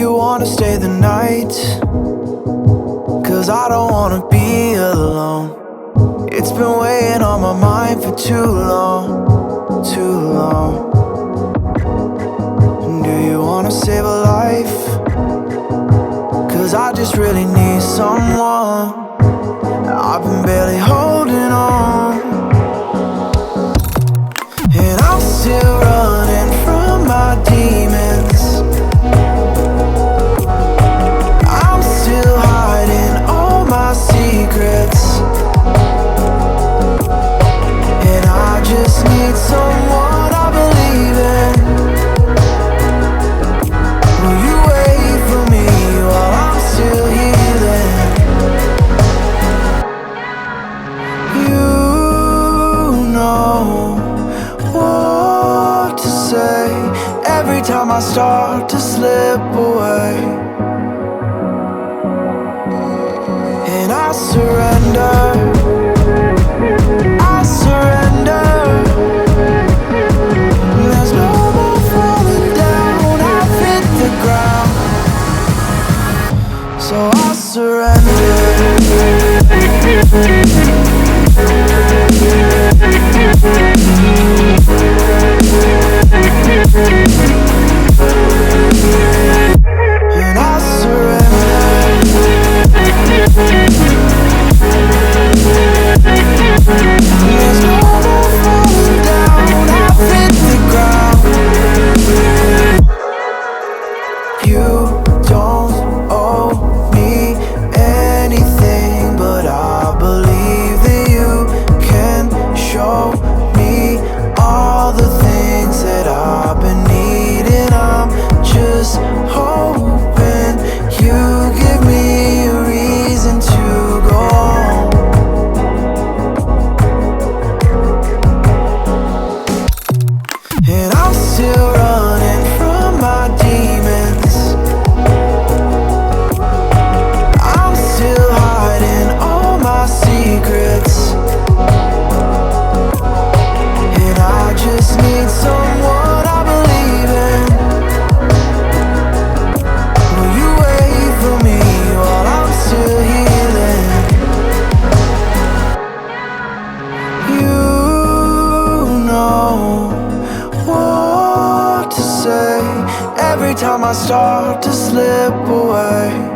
you wanna stay the night? 'Cause I don't wanna be alone. It's been weighing on my mind for too long, too long. Do you wanna save a life? 'Cause I just really need someone. I've been barely holding on, and I'm still running from my demons. I'm still hiding all my secrets, and I just need someone I believe in. Will you wait for me while I'm still healing? You know what to say every time I start to slip away, and I surrender, I surrender. There's no more falling down, I've hit the ground, so I surrender. And I surrender. There's no more falling down, I've hit the ground. You don't owe me anything, but I believe that you can show me all the things that I've been needing. I'm just hoping you give me a reason to go on. And I'm still running from my demons. I'm still hiding all my secrets, and I just need someone I believe in. Will you wait for me while I'm still healing? You know what to say every time I start to slip away.